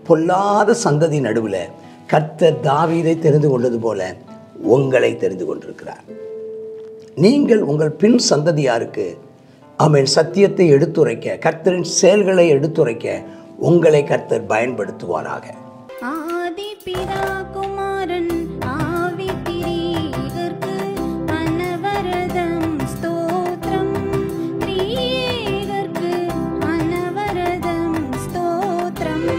பொல்லாத சந்ததி நடுவில் கர்த்தர் தாவீதை தெரிந்து கொண்டது போல உங்களை தெரிந்து கொண்டிருக்கிறார். நீங்கள் உங்கள் பின் சந்ததியாருக்கு ஆமென் சத்தியத்தை எடுத்துரைக்க, கர்த்தரின் செயல்களை எடுத்துரைக்க உங்களை கர்த்தர் பயன்படுத்துவாராக. ஆதி பிதா குமாரன் ஆவி திரீகர்க்கு அனவரதம் ஸ்தோத்திரம். திரீகர்க்கு அனவரதம் ஸ்தோத்திரம்.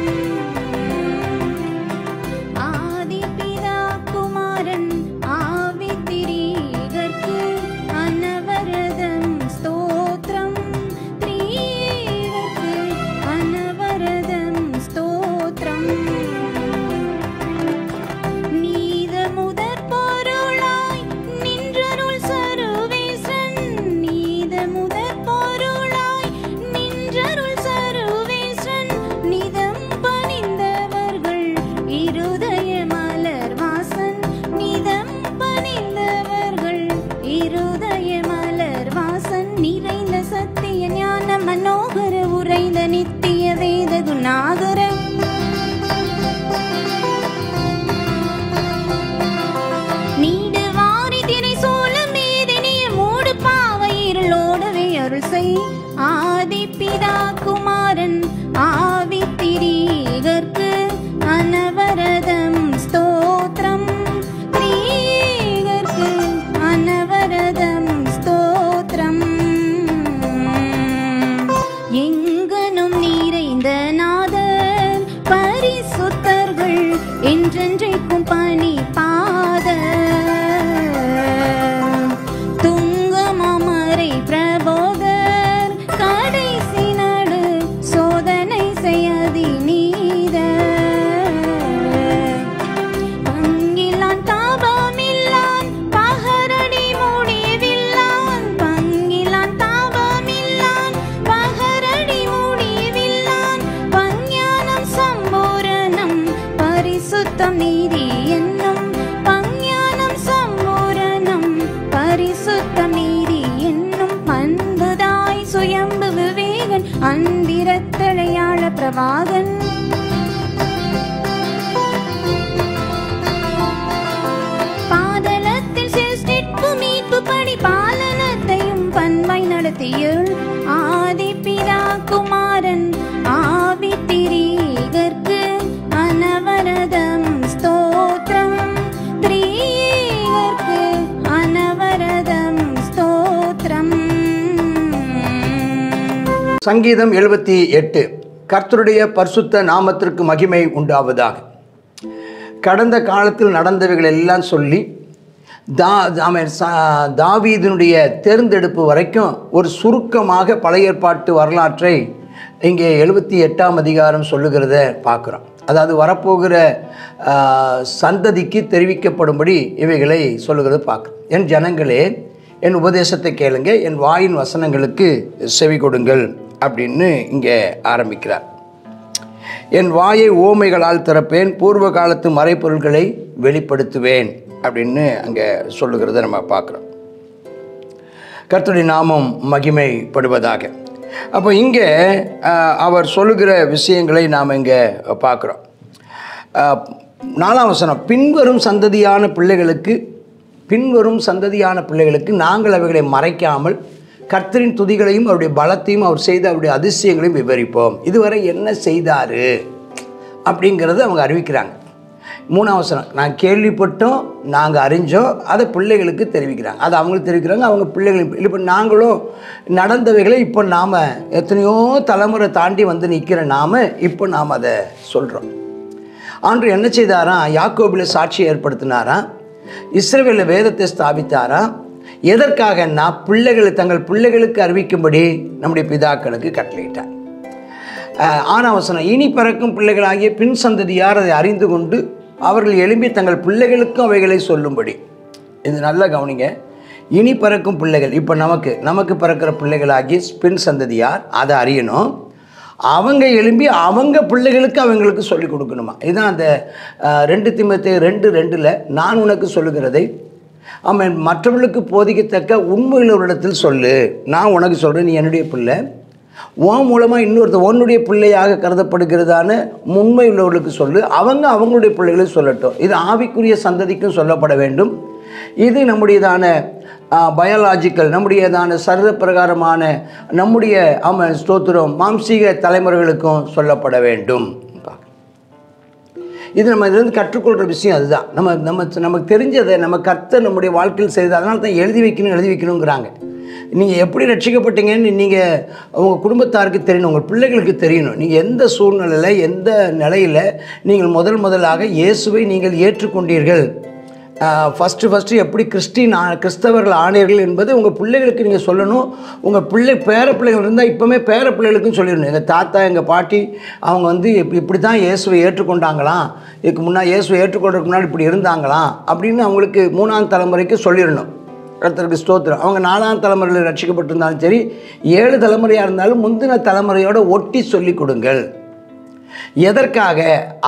ஆதி பிதா குமாரன் ஆவி திரீகர்க்கு அனவரதம் ஸ்தோத்திரம். திரீகர்க்கு அனவரதம் ஸ்தோத்திரம். நீத முதற் பொருளாய் நின்றருள் சர்வேசன். நீத முதற் பொருளாய் நின்றருள் சர்வேசன். நிதம் பணிந்தவர்கள் இருதய மலர் வாசன். நிதம் பணிந்தவர்கள் இருதய மலர் வாசன். நிறைந்த சத்திய ஞான மனோகர உரைந்த நித்திய வேத குணாகரம். நீடு வாரி திரை சோழ மேதினிய மூடு பாவையிரளோடவே அருள் செய். ஆதி பிதா குமாரன் ஆவி திரீகர்க்கு அனவரதம் ஸ்தோத்திரம். திரீகர்க்கு அனவரதம் ஸ்தோத்திரம். எங்கனும் நிறைந்த நாதர் பரிசுத்தர்கள் என்றென்றைக்கும் பணி பாத. துங்கமாமரை பிரபோதர் கடைசி நடு சோதனை செய்யதி நீத. பங்கிலான் தாபமில்லான் பகரடி முடிவில்லான். பங்கிலான் தாபமில்லான் பகரடி முடிவில்லான். பஞ்ஞானம் சம்பூரணம் பரிசுத்தம் நீதி என்னும். பஞ்ஞானம் சம்பூரணம் பரிசுத்தம் நீதி என்னும். அன்புதாய் சுயம்பு விவேகன் அன்பிரத்தளையாள பிரபாகன். பாதலத்தில் சிருஷ்டிப்பு மீட்பு படி பாலனத்தையும் பண்பாய் நடத்தியுள். ஆதி பிதா குமாரன் ஆவி திரீகர்க்கு அனவரதம் ஸ்தோத்திரம். திரீகர்க்கு அனவரதம் ஸ்தோத்திரம். சங்கீதம் 78. கர்த்தருடைய பரிசுத்த நாமத்திற்கு மகிமை உண்டாவதாக. கடந்த காலத்தில் நடந்தவைகள் எல்லாம் சொல்லி தாவீதினுடைய தேர்ந்தெடுப்பு வரைக்கும் ஒரு சுருக்கமாக பழைய ஏற்பாட்டு வரலாற்றை இங்கே 78ஆம் அதிகாரம் சொல்லுகிறத பார்க்குறோம். அதாவது வரப்போகிற சந்ததிக்கு தெரிவிக்கப்படும்படி இவைகளை சொல்லுகிறத பார்க்குறோம். என் ஜனங்களே, என் உபதேசத்தை கேளுங்க, என் வாயின் வசனங்களுக்கு செவி கொடுங்கள் அப்படின்னு இங்கே ஆரம்பிக்கிறார். என் வாயை ஓமைகளால் திறப்பேன், பூர்வ காலத்து மறைப்பொருள்களை வெளிப்படுத்துவேன் அப்படின்னு அங்கே சொல்லுகிறத நம்ம பார்க்குறோம். கர்த்தருடைய நாமம் மகிமைப்படுவதாக. அப்போ இங்கே அவர் சொல்லுகிற விஷயங்களை நாம் இங்கே பார்க்குறோம். 4ஆம் வசனம், பின்வரும் சந்ததியான பிள்ளைகளுக்கு நாங்கள் அவைகளை மறைக்காமல் கர்த்தரின் துதிகளையும் அவருடைய பலத்தையும் அவர் செய்த அவருடைய அதிசயங்களையும் விவரிப்போம். இதுவரை என்ன செய்தார் அப்படிங்கிறத அவங்க அறிவிக்கிறாங்க. 3ஆம் வசனம், நான் கேள்விப்பட்டோம், நாங்கள் அறிஞ்சோம், அதை பிள்ளைகளுக்கு தெரிவிக்கிறாங்க. அது அவங்களுக்கு தெரிவிக்கிறாங்க, அவங்க பிள்ளைகளுக்கு. இப்போ நாங்களும் நடந்தவைகளை இப்போ நாம் எத்தனையோ தலைமுறை தாண்டி வந்து நிற்கிற நாம் இப்போ நாம் அதை சொல்கிறோம். ஆண்டவர் என்ன செய்தாராம்? யாக்கோபில் சாட்சியை ஏற்படுத்தினாராம், இஸ்ரவேலில் வேதத்தை ஸ்தாபித்தாராம். எதற்காகன்னா தங்கள் பிள்ளைகளுக்கு அறிவிக்கும்படி நம்முடைய பிதாக்களுக்கு கட்டளையிட்டார். 6ஆம் வசனம், இனி பிறக்கும் பிள்ளைகளாகிய பின் சந்ததியார் அதை அறிந்து கொண்டு அவர்கள் எழும்பி தங்கள் பிள்ளைகளுக்கும் அவைகளை சொல்லும்படி. இது நல்லா கவனிங்க. இனி பிறக்கும் பிள்ளைகள், இப்போ நமக்கு பிறக்கிற பிள்ளைகளாகிய பின் சந்ததியார் அதை அறியணும். அவங்க எழும்பி அவங்க பிள்ளைகளுக்கு அவங்களுக்கு சொல்லிக் கொடுக்கணுமா. இதுதான் அந்த 2 தீமோத்தேயு 2:2 நான் உனக்கு சொல்லுகிறதை மற்றவர்களுக்கு போதிக்கத்தக்க உண்மையுள்ளவரிடத்தில் சொல்லு. நான் உனக்கு சொல்கிறேன், நீ என்னுடைய பிள்ளை, உன் மூலமாக இன்னொருத்தர் உன்னுடைய பிள்ளையாக கருதப்படுகிறதான உண்மை உள்ளவர்களுக்கு சொல்லு, அவங்க அவங்களுடைய பிள்ளைகளை சொல்லட்டும். இது ஆவிக்குரிய சந்ததிக்கும் சொல்லப்பட வேண்டும். இது நம்முடையதான பயாலாஜிக்கல், நம்முடையதான சரீர பிரகாரமான நம்முடைய ஸ்தோத்திரம் மாம்சீக தலைமுறைகளுக்கும் சொல்லப்பட வேண்டும். இது நம்ம இதுலேருந்து கற்றுக்கொள்கிற விஷயம் அதுதான். நமக்கு தெரிஞ்சதை நம்ம கர்த்தர் நம்முடைய வாழ்க்கையில் செய்து, அதனால தான் எழுதி வைக்கணுங்கிறாங்க. நீங்கள் எப்படி ரட்சிக்கப்பட்டீங்கன்னு நீங்கள் உங்கள் குடும்பத்தாருக்கு தெரியணும், உங்கள் பிள்ளைகளுக்கு தெரியணும். நீங்கள் எந்த சூழ்நிலையில் எந்த நிலையில் நீங்கள் முதலாக இயேசுவை நீங்கள் ஏற்றுக்கொண்டீர்கள், ஃபஸ்ட்டு எப்படி கிறிஸ்தவர்கள் ஆனீர்கள் என்பது உங்கள் பிள்ளைகளுக்கு நீங்கள் சொல்லணும். உங்கள் பேர பிள்ளைகள் இருந்தால் இப்போவுமே பேர பிள்ளைகளுக்கும் சொல்லிடணும். எங்கள் தாத்தா எங்கள் பாட்டி அவங்க வந்து இப்படி தான் இயேசுவை ஏற்றுக்கொண்டாங்களாம், இதுக்கு முன்னாடி இயேசுவை ஏற்றுக்கொண்டதுக்கு முன்னாடி இப்படி இருந்தாங்களாம் அப்படின்னு அவங்களுக்கு 3ஆம் தலைமுறைக்கு சொல்லிடணும். கர்த்தருக்கு ஸ்தோத்திரம். அவங்க 4ஆம் தலைமுறையில் ரட்சிக்கப்பட்டிருந்தாலும் சரி, 7 தலைமுறையாக இருந்தாலும் முந்தின தலைமுறையோடு ஒட்டி சொல்லிக் கொடுங்கள். எதற்காக?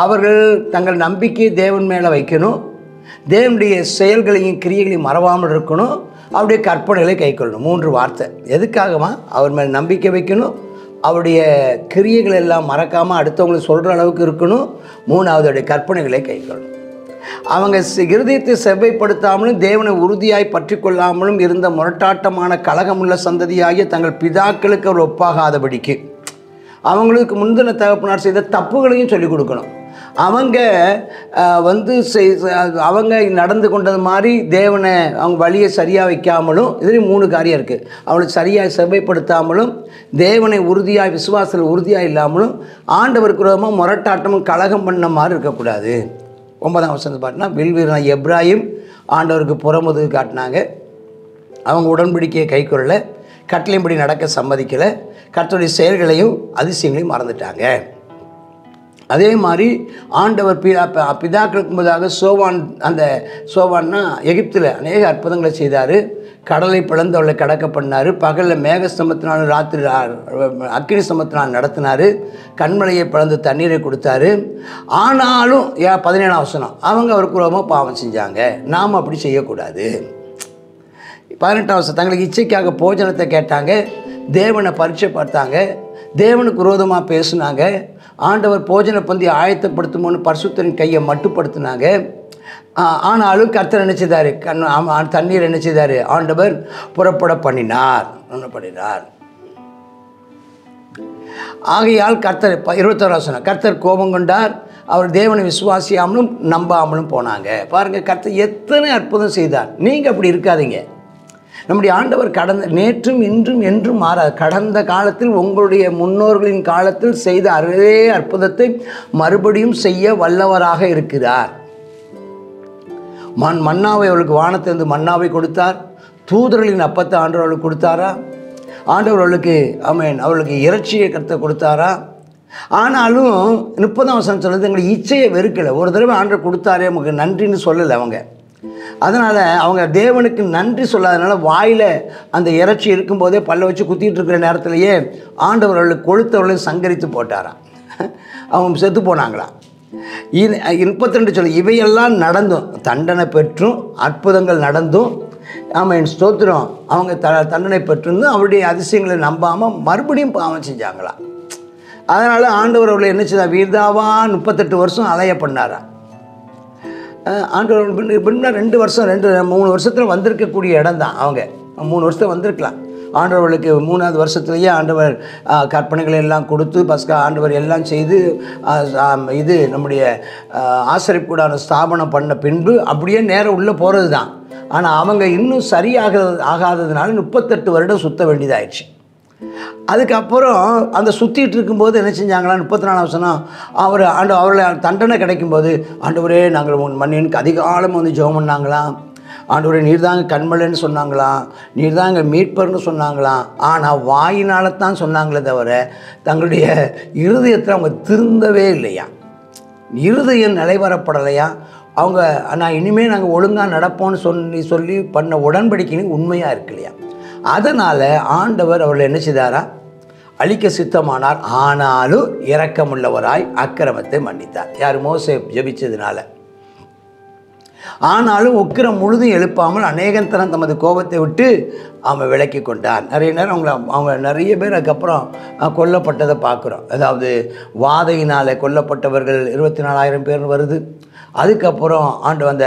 அவர்கள் தங்கள் நம்பிக்கையை தேவன் மேலே வைக்கணும், தேவனுடைய செயல்களையும் கிரியைகளையும் மறவாமல் இருக்கணும், அவருடைய கற்பனைகளை கைக்கொள்ளணும். 3 வார்த்தை. எதுக்காகமா? அவர் மேலே நம்பிக்கை வைக்கணும், அவருடைய கிரியைகள் எல்லாம் மறக்காமல் அடுத்தவங்களுக்கு சொல்கிற அளவுக்கு இருக்கணும், 3வது அவருடைய கற்பனைகளை கைக்கொள்ளணும். அவங்க இருதயத்தை செவ்வைப்படுத்தாமலும் தேவனை உறுதியாய் பற்றி கொள்ளாமலும் இருந்த முரட்டாட்டமான கலகமுள்ள சந்ததியாகிய தங்கள் பிதாக்களுக்கு அவர் ஒப்பாகாதபடிக்கு அவங்களுக்கு முந்தின தகப்பனார் செய்த தப்புகளையும் சொல்லிக் கொடுக்கணும். அவங்க அவங்க நடந்து கொண்டது மாதிரி தேவனை அவங்க வழியை சரியாக வைக்காமலும், இதுலேயும் 3 காரியம் இருக்குது. அவளுக்கு சரியாக செவ்வைப்படுத்தாமலும், தேவனை உறுதியாக விசுவாசத்தில் உறுதியாக இல்லாமலும், ஆண்டவருக்கு விரோதமாக முரட்டாட்டமும் கலகம் பண்ண மாதிரி இருக்கக்கூடாது. 9ஆம் வசனத்தை பார்த்தீங்கன்னா, வில்வீரன் எப்ராஹிம் ஆண்டவருக்கு புறமுதுகு காட்டினாங்க, அவங்க உடன்படிக்கையை கைக்கொள்ள கட்டளையின்படி நடக்க சம்மதிக்கலை, கர்த்தருடைய செயல்களையும் அதிசயங்களையும் மறந்துட்டாங்க. அதே மாதிரி ஆண்டவர் பிதாக்களுக்கு முன்பதாக சோவான்னா எகிப்தில் அநேக அற்புதங்களை செய்தார். கடலை பிளந்து அவளை கடக்க பண்ணார். பகலில் மேக ஸ்தம்பத்தினாலும் ராத்திரி அக்கினி ஸ்தம்பத்தினால் நடத்தினார். கண்மலையை பிளந்து தண்ணீரை கொடுத்தாரு. ஆனாலும் 17ஆம் வசனம், அவங்க அவருக்கு ரொம்ப பாவம் செஞ்சாங்க, நாம் அப்படி செய்யக்கூடாது. 18ஆம் வசனம், தங்களுக்கு இச்சைக்காக போஜனத்தை கேட்டாங்க, தேவனை பரீட்சை பார்த்தாங்க, தேவனுக்கு விரோதமாக பேசுனாங்க, ஆண்டவர் போஜன பந்தி ஆயத்தப்படுத்துமோன்னு பரிசுத்தரின் கையை மட்டுப்படுத்தினாங்க. ஆனாலும் கர்த்தர் என்ன செய்தார்? தண்ணீர் என்ன செய்தார்? ஆண்டவர் புறப்பட பண்ணினார். ஆகையால் கர்த்தர் 21ஆம் வசனம், கர்த்தர் கோபம் கொண்டார், அவர் தேவனை விசுவாசியாமலும் நம்பாமலும் போனாங்க. பாருங்கள், கர்த்தர் எத்தனை அற்புதம் செய்தார். நீங்கள் அப்படி இருக்காதீங்க. நம்முடைய ஆண்டவர் நேற்றும் இன்றும் என்றும் மாறாது. கடந்த காலத்தில் உங்களுடைய முன்னோர்களின் காலத்தில் செய்த அதே அற்புதத்தை மறுபடியும் செய்ய வல்லவராக இருக்கிறார். மன்னாவை அவளுக்கு வானத்திலிருந்து மன்னாவை கொடுத்தார். தூதர்களின் அப்பத்தை ஆண்டவர் அவளுக்கு கொடுத்தாரா? ஆண்டவர் அவளுக்கு அவளுக்கு இறைச்சியை கர்த்தர் கொடுத்தாரா? ஆனாலும் 30ஆம் வசனம் சொல்லுது, எங்களுக்கு இச்சையை வெறுக்கலை. ஒரு தடவை ஆண்டவர் கொடுத்தாரே, நமக்கு நன்றின்னு சொல்லலை அவங்க. அதனால் அவங்க தேவனுக்கு நன்றி சொல்லாதனால வாயில் அந்த இறைச்சி இருக்கும்போதே பல்ல வச்சு குத்திட்டு இருக்கிற நேரத்திலேயே ஆண்டவர் அவர்களுக்கு கொழுத்தவர்களையும் சங்கரித்து போட்டாராம். அவங்க செத்து போனாங்களாம். 32 சொல்லி, இவையெல்லாம் நடந்தும், தண்டனை பெற்றும் அற்புதங்கள் நடந்தும், ஸ்தோத்திரம், அவங்க தண்டனை பெற்றிருந்தும் அவருடைய அதிசயங்களை நம்பாமல் மறுபடியும் பாவம் செஞ்சாங்களாம். அதனால் ஆண்டவர் அவர்களை என்ன செய்தார்? வீர்தாவா 38 வருஷம் அலைய பண்ணாராம். ஆண்டவர் 2 வருஷம் 3 வருஷத்தில் வந்திருக்கக்கூடிய இடம் தான். அவங்க 3 வருஷத்தில் வந்திருக்கலாம். ஆண்டவர்களுக்கு 3ஆவது வருஷத்துலேயே ஆண்டவர் கற்பனைகளை எல்லாம் கொடுத்து பஸ்கா ஆண்டவர் எல்லாம் செய்து நம்முடைய ஆசரிப்புடான ஸ்தாபனம் பண்ண பின்பு அப்படியே நேரம் உள்ளே போகிறது தான். ஆனால் அவங்க இன்னும் ஆகாததுனால 38 வருடம் சுற்ற வேண்டியதாகிடுச்சு. அதுக்கப்புறம் அந்த சுற்றிட்டு இருக்கும்போது என்ன செஞ்சாங்களா? 34ஆம் வசனம், அவர்களை தண்டனை கிடைக்கும்போது, ஆண்டவரே நாங்கள் மன்னியனுக்கு அதிகாலம் வந்து ஜெபம் பண்ணாங்களாம். ஆண்டவரே நீர்தாங்க கண்மலைன்னு சொன்னாங்களாம், நீர்தாங்க மீட்பர்னு சொன்னாங்களாம். ஆனால் வாயினால தான் சொன்னாங்களே தவிர தங்களுடைய இருதயத்தில் அவங்க திருந்தவே இல்லையா, இருதயம் நிலைவரப்படலையா. அவங்க நான் இனிமேல் நாங்கள் ஒழுங்காக நடப்போம்னு சொல்லி பண்ண உடன்படிக்கைன்னு உண்மையாக இருக்கு இல்லையா. அதனால் ஆண்டவர் அவர்களை என்ன செய்தாரா? அழிக்க சித்தமானார். ஆனாலும் இரக்கமுள்ளவராய் அக்கிரமத்தை மன்னித்தார். யார்? மோசே ஜெபிச்சதுனால. ஆனாலும் உக்கிரம் முழுதும் எழுப்பாமல் அநேகன் தரம் தமது கோபத்தை விட்டு அவன் விலக்கி கொண்டார். நிறைய நேரம் அவங்க நிறைய பேர் அதுக்கப்புறம் கொல்லப்பட்டதை பார்க்குறோம். அதாவது வாதையினால் கொல்லப்பட்டவர்கள் 24,000 பேர் வருது. அதுக்கப்புறம் அந்த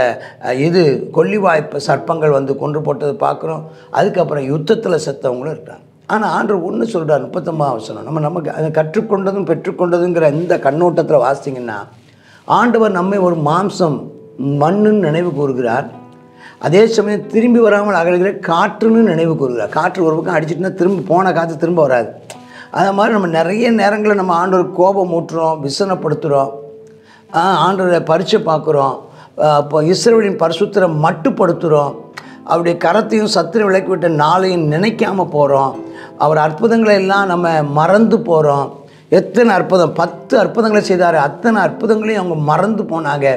கொல்லிவாய்ப்பு சர்ப்பங்கள் வந்து கொன்று போட்டதை பார்க்குறோம். அதுக்கப்புறம் யுத்தத்தில் செத்தவங்களும் இருக்காங்க. ஆனால் ஆண்டவர் ஒன்று சொல்கிறார், 39 வசனம். நமக்கு அதை கற்றுக்கொண்டதும் பெற்றுக்கொண்டதுங்கிற இந்த கண்ணோட்டத்தில் வாசிங்கன்னா, ஆண்டவர் நம்மை ஒரு மாம்சம் மண்ணுன்னு நினைவு கூறுகிறார். அதே சமயம் திரும்பி வராமல் அகலுகிற காற்றுன்னு நினைவு கூறுகிறார். காற்று ஒரு பக்கம் அடிச்சிட்டுனா திரும்ப போன காற்று திரும்ப வராது. அது மாதிரி நம்ம நிறைய நேரங்களில் நம்ம ஆண்டவர் கோபம் ஊற்றுறோம், விசனப்படுத்துகிறோம், ஆண்டவரை பரிச்சை பார்க்குறோம். இப்போ இஸ்ரவேலின் பரிசுத்தரை மட்டுப்படுத்துகிறோம். அவருடைய கரத்தையும் சத்துரு விலக்கிவிட்ட நாளையும் நினைக்காம போகிறோம். அவர் அற்புதங்களை எல்லாம் நம்ம மறந்து போகிறோம். எத்தனை அற்புதம், 10 அற்புதங்களை செய்தார். அத்தனை அற்புதங்களையும் அவங்க மறந்து போனாங்க.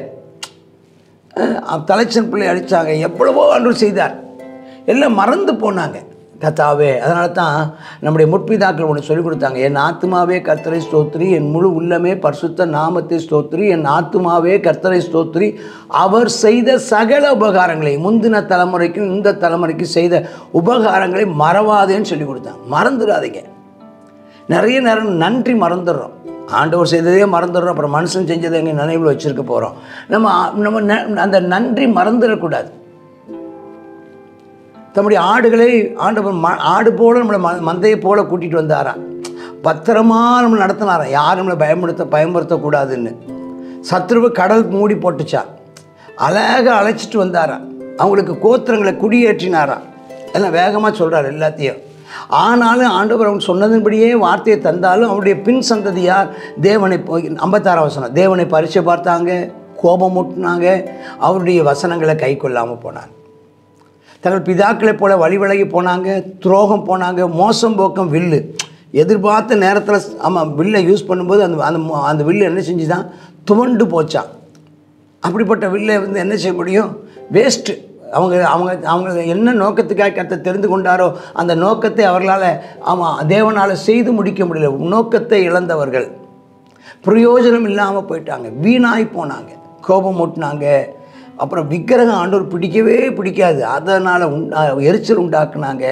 தலைச்சன் பிள்ளை அடித்தாங்க, எவ்வளவோ ஆண்டவர் செய்தார், எல்லாம் மறந்து போனாங்க. கர்த்தாவே, அதனால தான் நம்முடைய முற்பிதாக்கள் ஒன்று சொல்லிக் கொடுத்தாங்க, என் ஆத்துமாவே கர்த்தரை ஸ்தோத்திரி, என் முழு உள்ளமே பரிசுத்த நாமத்தை ஸ்தோத்திரி, என் ஆத்துமாவே கர்த்தரை ஸ்தோத்திரி, அவர் செய்த சகல உபகாரங்களை, முந்தின தலைமுறைக்கும் இந்த தலைமுறைக்கு செய்த உபகாரங்களை மறவாதேன்னு சொல்லி கொடுத்தாங்க. மறந்துடாதீங்க. நிறைய நேரம் நன்றி மறந்துடுறோம். ஆண்டவர் செய்ததே மறந்துடுறோம். அப்புறம் மனுஷன் செஞ்சதை எங்கள் நினைவில் வச்சுருக்க போகிறோம். நம்ம அந்த நன்றி மறந்துடக்கூடாது. தம்முடைய ஆடுகளை ஆண்டவர் ஆடு போல நம்மளை மந்தையை போல கூட்டிகிட்டு வந்தாராம். பத்திரமா நம்மளை நடத்தினாராம். யாரும் நம்மளை பயன்படுத்தக்கூடாதுன்னு. சத்ருவை கடல் மூடி போட்டுச்சா, அழகாக அழைச்சிட்டு வந்தாராம். அவங்களுக்கு கோத்திரங்களை குடியேற்றினாராம். எல்லாம் வேகமாக சொல்கிறார் எல்லாத்தையும். ஆனாலும் ஆண்டவர் அவங்க சொன்னதின்படியே வார்த்தையை தந்தாலும் அவருடைய பின் சந்ததியார் தேவனை 56 வசனம், தேவனை பரிச்சை பார்த்தாங்க, கோபம் மூட்டினாங்க, அவருடைய வசனங்களை கை கொள்ளாமல் போனாங்க. தங்கள் பிதாக்களை போல வழி விலகி போனாங்க, துரோகம் போனாங்க, மோசம் போக்கம் வில்லு. எதிர்பார்த்த நேரத்தில் வில்லை யூஸ் பண்ணும்போது அந்த வில்லு என்ன செஞ்சுதான் துவண்டு போச்சான். அப்படிப்பட்ட வில்லை என்ன செய்ய முடியும்? வேஸ்ட்டு. அவங்க என்ன நோக்கத்துக்காக கர்த்தர் தெரிந்து கொண்டாரோ அந்த நோக்கத்தை அவர்களால் தேவனால் செய்து முடிக்க முடியல. நோக்கத்தை இழந்தவர்கள், பிரயோஜனம் இல்லாமல் போயிட்டாங்க, வீணாய் போனாங்க, கோபம் மூட்டினாங்க. அப்புறம் விக்கிரகம் ஆண்டவர் பிடிக்கவே பிடிக்காது, அதனால் எரிச்சல் உண்டாக்குனாங்க.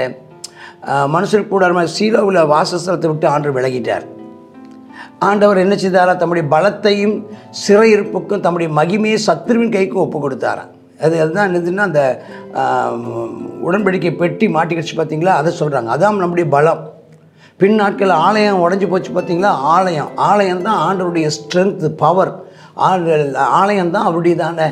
மனுஷர் கூட சீலோவில் வாசஸ்தலத்தை விட்டு ஆண்டவர் விலகிட்டார். ஆண்டவர் என்ன செய்தாரா? தம்முடைய பலத்தையும் சிறையிருப்புக்கும் தம்முடைய மகிமையை சத்துருவின் கைக்கு ஒப்பு கொடுத்தாராம். அதுதான் என்னதுன்னா, அந்த உடன்படிக்கை பெட்டி மாட்டிக்கிடுச்சு பார்த்தீங்களா, அதை சொல்கிறாங்க. அதான் நம்முடைய பலம். பின் நாட்கள் ஆலயம் உடஞ்சி போச்சு பார்த்தீங்களா, ஆலயம் தான் ஆண்டவருடைய ஸ்ட்ரென்த்து, பவர். ஆலயம் தான் அவருடையதான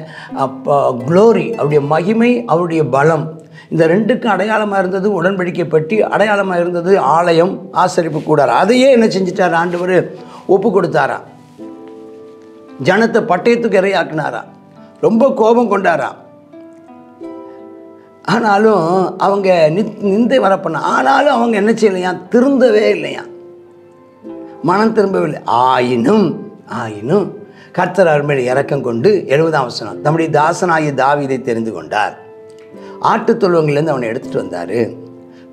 க்ளோரி, அவருடைய மகிமை, அவருடைய பலம். இந்த ரெண்டுக்கும் அடையாளமாக இருந்தது உடன்படிக்கை பெட்டி, அடையாளமாக இருந்தது ஆலயம், ஆசரிப்பு கூடார். அதையே என்ன செஞ்சிட்டார் ஆண்டவர்? ஒப்பு கொடுத்தாரா. ஜனத்தை பட்டயத்துக்கு இரையாக்குனாரா. ரொம்ப கோபம் கொண்டாரா. ஆனாலும் அவங்க நிந்தை வரப்பண்ண, ஆனாலும் அவங்க என்ன செய்யலையா? திருந்தவே இல்லையா, மனம் திரும்பவில்லை. ஆயினும் கர்த்தர் அவர் மேல் இரக்கம் கொண்டு 70ஆம் வசனம், தம்முடைய தாசனாகிய தாவீதை தெரிந்து கொண்டார். ஆட்டுத் தொழுவங்களிலிருந்து அவனை எடுத்துகிட்டு வந்தார்.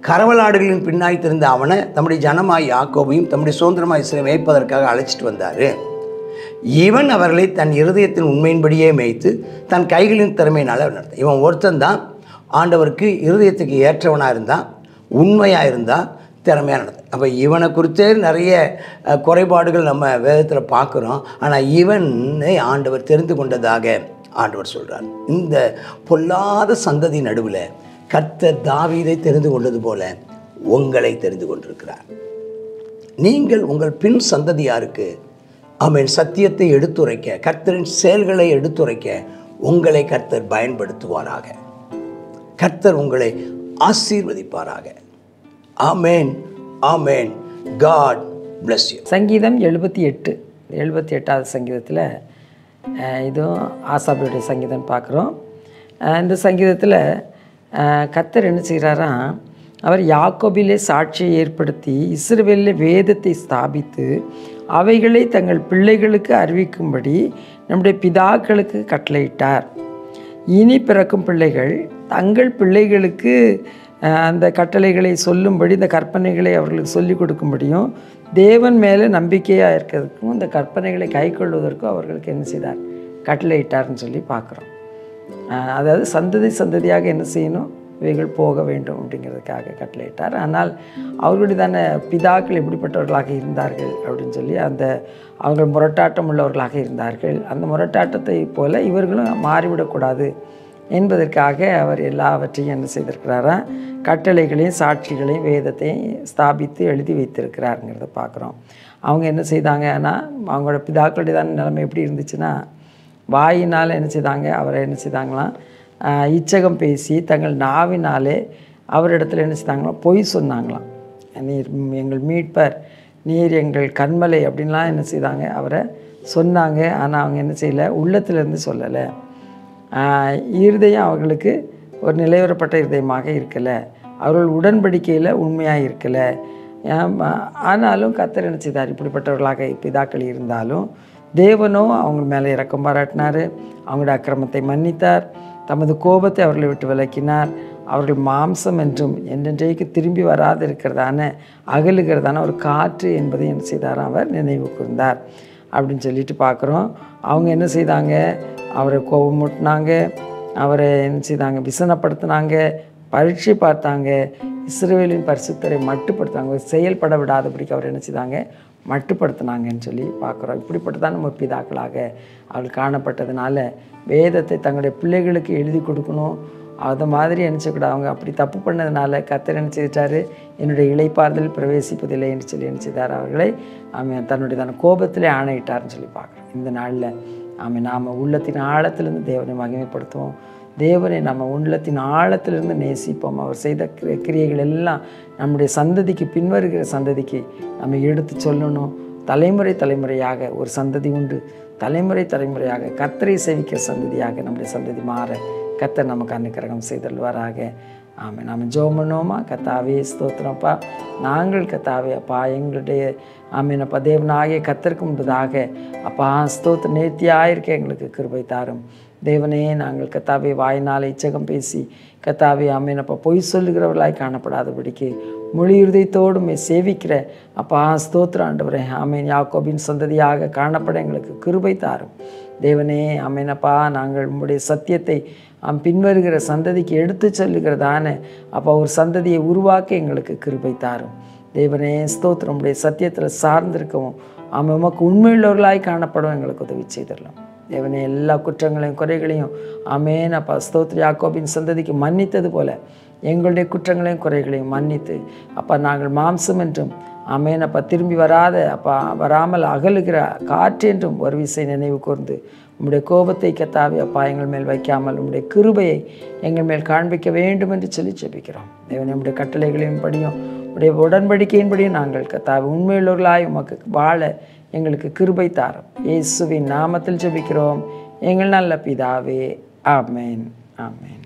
கரவலாடுகளின் பின்னாய் தெரிந்த அவனை தம்முடைய ஜனமாய் யாக்கோபையும் தம்முடைய சுதந்திரமாய் இஸ்ரவேலை மேய்ப்பதற்காக அழைச்சிட்டு வந்தார். இவன் அவர்களை தன் இருதயத்தின் உண்மையின்படியே மேய்த்து தன் கைகளின் திறமையினால் நடத்தான். இவன் ஒருத்தந்தான் ஆண்டவருக்கு இருதயத்துக்கு ஏற்றவனாக இருந்தான், உண்மையாக இருந்தான், திறமையாக நடத்தான். அப்போ இவனை குறித்தே நிறைய குறைபாடுகள் நம்ம வேதத்தில் பார்க்குறோம். ஆனால் இவனை ஆண்டவர் தெரிந்து கொண்டதாக ஆண்டவர் சொல்கிறார். இந்த பொல்லாத சந்ததி நடுவில் கர்த்தர் தாவீதை தெரிந்து கொண்டது போல உங்களை தெரிந்து கொண்டிருக்கிறார். நீங்கள் உங்கள் பின் சந்ததியாருக்கு ஆமென் சத்தியத்தை எடுத்துரைக்க, கர்த்தரின் செயல்களை எடுத்துரைக்க உங்களை கர்த்தர் பயன்படுத்துவாராக. கர்த்தர் உங்களை ஆசீர்வதிப்பாராக. ஆமென், ஆமென். God bless you. சங்கீதம் 78வது சங்கீதத்தில் இதுவும் ஆசாபியுடைய சங்கீதம் பார்க்குறோம். இந்த சங்கீதத்தில் கர்த்தர் என்ன செய்கிறாராம்? அவர் யாக்கோபிலே சாட்சியை ஏற்படுத்தி இஸ்ரவேலில் வேதத்தை ஸ்தாபித்து அவைகளை தங்கள் பிள்ளைகளுக்கு அறிவிக்கும்படி நம்முடைய பிதாக்களுக்கு கட்டளையிட்டார். இனி பிறக்கும் பிள்ளைகள் தங்கள் பிள்ளைகளுக்கு அந்த கட்டளைகளை சொல்லும்படி, இந்த கற்பனைகளை அவர்களுக்கு சொல்லிக் கொடுக்கும்படியும், தேவன் மேலே நம்பிக்கையாக இருக்கிறதுக்கும் இந்த கற்பனைகளை கை கொள்வதற்கும் அவர்களுக்கு என்ன செய்தார்? கட்டளையிட்டார்னு சொல்லி பார்க்குறோம். அதாவது சந்ததி சந்ததியாக என்ன செய்யணும், இவைகள் போக வேண்டும் அப்படிங்கிறதுக்காக கட்டளையிட்டார். ஆனால் அவர்களுடையதான பிதாக்கள் எப்படிப்பட்டவர்களாக இருந்தார்கள் அப்படின்னு சொல்லி அவர்கள் முரட்டாட்டம் உள்ளவர்களாக இருந்தார்கள். அந்த முரட்டாட்டத்தை போல இவர்களும் மாறிவிடக்கூடாது என்பதற்காக அவர் எல்லாவற்றையும் என்ன செய்திருக்கிறாரா, கட்டளைகளையும் சாட்சிகளையும் வேதத்தையும் ஸ்தாபித்து எழுதி வைத்திருக்கிறாருங்கிறத பார்க்குறோம். அவங்க என்ன செய்தாங்க, ஆனால் அவங்களோட பிதாக்களுடையதான நிலைமை எப்படி இருந்துச்சுன்னா, வாயினால் என்ன செய்தாங்க, அவரை என்ன செய்தாங்களாம், இச்சகம் பேசி தங்கள் நாவினாலே அவரிடத்துல என்ன செய்தாங்களாம், பொய் சொன்னாங்களாம். நீர் எங்கள் மீட்பர், நீர் எங்கள் கண்மலை அப்படின்லாம் என்ன செய்தாங்க, அவரை சொன்னாங்க. ஆனால் அவங்க என்ன செய்யலை, உள்ளத்திலேருந்து சொல்லலை. இருதயம் அவர்களுக்கு ஒரு நிலைவரப்பட்ட இருதயமாக இருக்கலை, அவர்கள் உடன்படிக்கையில் உண்மையாக இருக்கலை. ஆனாலும் கர்த்தர் என்ன செய்தார், இப்படிப்பட்டவர்களாக பிதாக்கள் இருந்தாலும் தேவனோ அவங்க மேலே இரக்கம் பாராட்டினார், அவங்களோட அக்கிரமத்தை மன்னித்தார், தமது கோபத்தை அவர்களை விட்டு விலக்கினார். அவர்கள் மாம்சம் என்றும் என்றென்றைக்கு திரும்பி வராது இருக்கிறதான அகலுகிறதான ஒரு காற்று என்பதை என்ன செய்தார், அவர் நினைவு கூர்ந்தார் அப்படின்னு சொல்லிட்டு பார்க்குறோம். அவங்க என்ன செய்தாங்க, அவரை கோபமூட்டினாங்க, அவரை என்ன செய்தாங்க, விசனப்படுத்தினாங்க, பரீட்சை பார்த்தாங்க, இஸ்ரவேலின் பரிசுத்தரை மட்டுப்படுத்தாங்க, செயல்பட விடாதபடிக்கு அவர் என்ன செய்தாங்க, மட்டுப்படுத்தினாங்கன்னு சொல்லி பார்க்குறோம். இப்படிப்பட்டதான் நம்ம பிதாக்களாக அவர்கள் காணப்பட்டதுனால வேதத்தை தங்களுடைய பிள்ளைகளுக்கு எழுதி கொடுக்கணும். அது மாதிரி நினச்சக்கூடாது. அவங்க அப்படி தப்பு பண்ணதுனால கர்த்தர் என்ன செய்தார், என்னுடைய இளைப்பாறுதல் பிரவேசிப்பதில்லை என்று சொல்லி என்ன செய்தார், அவர்களை தன்னுடைய கோபத்திலே ஆணையிட்டார்னு சொல்லி பார்க்குறோம். இந்த நாளில் நாம் உள்ளத்தின் ஆழத்திலிருந்து தேவனை மகிமைப்படுத்துவோம், தேவனை நம்ம உள்ளத்தின் ஆழத்திலிருந்து நேசிப்போம். அவர் செய்த கிரியைகள் எல்லாம் நம்முடைய சந்ததிக்கு, பின்வருகிற சந்ததிக்கு நம்ம எடுத்து சொல்லணும். தலைமுறை தலைமுறையாக ஒரு சந்ததி உண்டு, தலைமுறை தலைமுறையாக கர்த்தரை சேவிக்கிற சந்ததியாக நம்முடைய சந்ததி மாற கர்த்தர் நமக்கு அனுக்கிரகம் செய்தல்வாராக. ஆமாம். நாம் ஜெபம் பண்ணுவோமா? கர்த்தாவே ஸ்தோத்திரப்பா, நாங்கள் கர்த்தாவே அப்பா எங்களுடைய ஆமீனப்பா தேவனாகிய கர்த்தருக்கு முன்பதாக அப்பா ஸ்தோத்திரம் நேர்த்தியாக இருக்க எங்களுக்கு கிருபை தாரும் தேவனே. நாங்கள் கர்த்தாவே வாயினால் இச்சகம் பேசி கர்த்தாவே ஆமீனப்பா பொய் சொல்லுகிறவர்களாய் காணப்படாதபடிக்கு முழு இருதயத்தோடும் சேவிக்கிற அப்பா ஸ்தோத்திரம் ஆண்டவரே. ஆமீன். யாக்கோபின் சந்ததியாக காணப்பட எங்களுக்கு கிருபை தாரும் தேவனே. ஆமீனப்பா நாங்கள் உம்முடைய சத்தியத்தை பின்வருகிற சந்ததிக்கு எடுத்து சொல்லுகிறதான அப்போ ஒரு சந்ததியை உருவாக்க எங்களுக்கு கிருபை தாரும் தேவனே. ஸ்தோத்திரம் உம்முடைய சத்தியத்தில் சார்ந்திருக்கவும் உமக்கு உண்மையுள்ளவர்களாய் காணப்படும் எங்களுக்கு உதவி செய்திடலாம் தேவனே. எல்லா குற்றங்களையும் குறைகளையும் ஆமேன் அப்பா ஸ்தோத்திர யாக்கோபின் சந்ததிக்கு மன்னித்தது போல எங்களுடைய குற்றங்களையும் குறைகளையும் மன்னித்து அப்பா நாங்கள் மாம்சம் என்றும் ஆமேன் அப்பா திரும்பி வராமல் அகலுகிற காற்று என்றும் ஒரு விசை நினைவு கூர்ந்து உம்முடைய கோபத்தை கர்த்தாவே அப்பா எங்கள் மேல் வைக்காமல் உம்முடைய கிருபையை எங்கள் மேல் காண்பிக்க வேண்டும் என்று சொல்லி ஜெபிக்கிறோம் தேவனே. உம்முடைய கட்டளைகளின் படியும் உடைய உடன்படிக்கையின்படியும் நாங்கள் கர்த்தாவே உண்மையுள்ளவர்களாய் உமக்கு வாழ எங்களுக்கு கிருபை தாரும் இயேசுவின் நாமத்தில் ஜெபிக்கிறோம் எங்கள் நல்ல பிதாவே. ஆமேன். ஆமேன்.